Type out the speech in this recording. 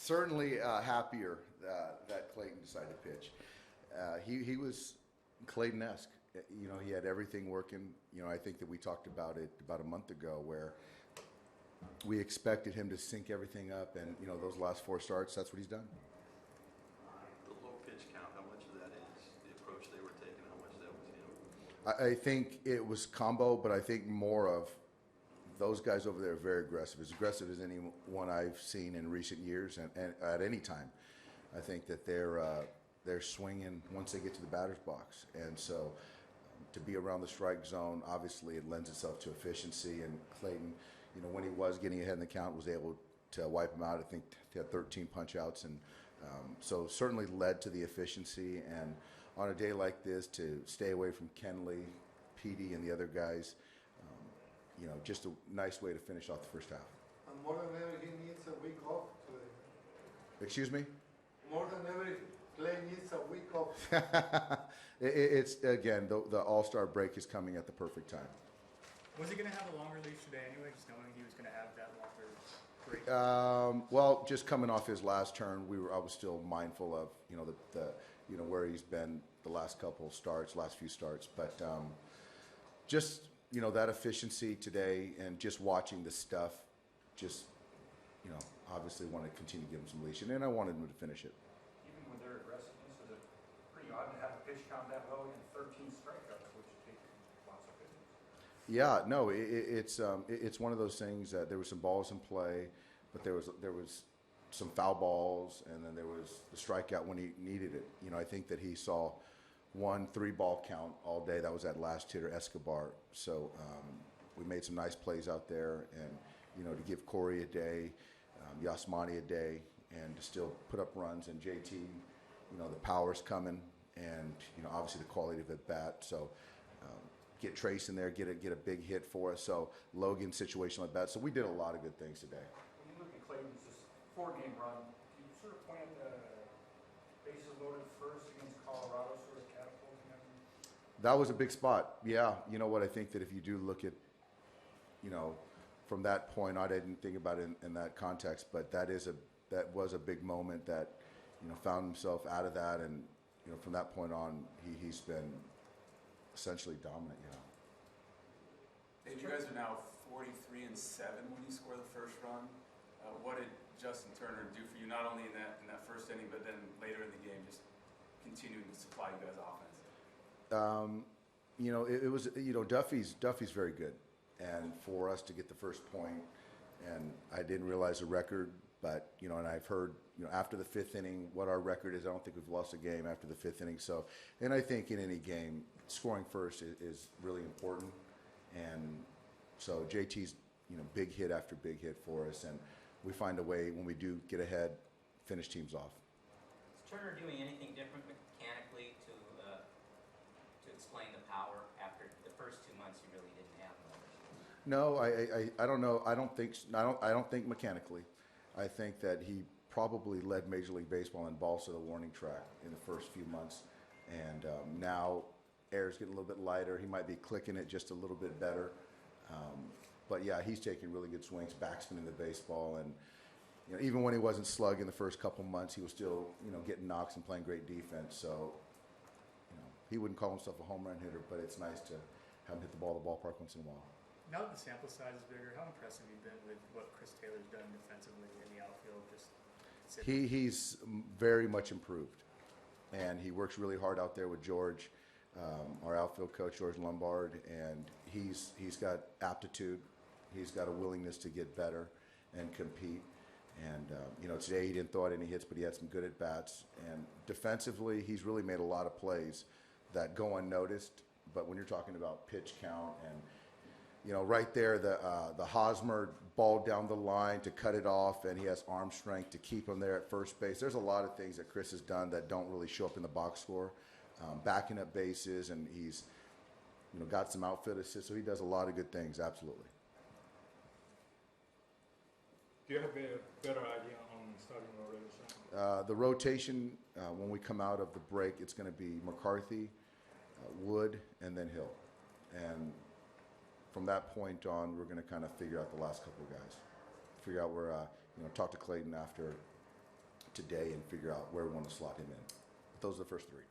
Certainly happier that Clayton decided to pitch. He was Clayton-esque. He had everything working. I think that we talked about it about a month ago where we expected him to sync everything up, and those last 4 starts, that's what he's done. The low pitch count, how much of that is the approach they were taking? How much of that was him? I think it was combo, but I think more of those guys over there are very aggressive, as aggressive as anyone I've seen in recent years, and at any time. I think that they're swinging once they get to the batter's box, and so to be around the strike zone, obviously it lends itself to efficiency. And Clayton, when he was getting ahead in the count, was able to wipe him out. I think he had 13 punch outs, and so certainly led to the efficiency. And on a day like this, to stay away from Kenley, PD, and the other guys, just a nice way to finish off the first half. And more than ever, he needs a week off today. Excuse me? More than ever, Clay needs a week off. It's again, the All-Star break is coming at the perfect time. Was he going to have a longer leash today anyway, just knowing he was going to have that longer break? Well, just coming off his last turn, I was still mindful of where he's been the last few starts, but just that efficiency today and just watching the stuff, obviously want to continue to give him some leash, and I wanted him to finish it. Even with their aggressiveness, is it pretty odd to have a pitch count that low and 13 strikeouts, which take lots of pitches? Yeah, no, it's one of those things that there were some balls in play, but there was some foul balls, and then there was the strikeout when he needed it. I think that he saw 1 3-ball count all day. That was that last hitter, Escobar. So we made some nice plays out there, and to give Corey a day, Yasmani a day, and to still put up runs. And JT, the power's coming, and obviously the quality of at bat. So get Trace in there, get a big hit for us. So Logan situational at bat. So we did a lot of good things today. When you look at Clayton's just 4-game run, do you sort of point at the bases loaded first against Colorado, sort of catapulting him? That was a big spot. Yeah, you know what? I think that if you do look at, from that point, I didn't think about it in that context, but that was a big moment that, found himself out of that, and from that point on, he's been essentially dominant. Dave, you guys are now 43-7 when you score the first run. What did Justin Turner do for you, not only in that first inning, but then later in the game, just continuing to supply you guys offense? It was Duffy's very good, and for us to get the first point, and I didn't realize the record, but and I've heard after the 5th inning what our record is. I don't think we've lost a game after the 5th inning. So, and I think in any game, scoring first is really important, and so JT's big hit after big hit for us, and we find a way when we do get ahead, finish teams off. Is Turner doing anything different mechanically to explain the power after the first 2 months he really didn't have much? No, I don't know. I don't think mechanically. I think that he probably led Major League Baseball in balls to the warning track in the first few months, and now air's getting a little bit lighter. He might be clicking it just a little bit better, but yeah, he's taking really good swings, backspinning the baseball, and even when he wasn't slugging the first couple months, he was still getting knocks and playing great defense. So he wouldn't call himself a home run hitter, but it's nice to have him hit the ball at the ballpark once in a while. Now that the sample size is bigger, how impressed have you been with what Chris Taylor's done defensively in the outfield? He's very much improved, and he works really hard out there with George, our outfield coach, George Lombard, and he's got aptitude. He's got a willingness to get better and compete. And today he didn't throw out any hits, but he had some good at bats. And defensively, he's really made a lot of plays that go unnoticed. But when you're talking about pitch count and right there, the Hosmer ball down the line to cut it off, and he has arm strength to keep him there at first base. There's a lot of things that Chris has done that don't really show up in the box score, backing up bases, and he's got some outfield assists, so he does a lot of good things, absolutely. Do you have a better idea on starting rotation? The rotation, when we come out of the break, it's going to be McCarthy, Wood, and then Hill. And from that point on, we're going to kind of figure out the last couple of guys. Figure out where, talk to Clayton after today and figure out where we want to slot him in. But those are the first three.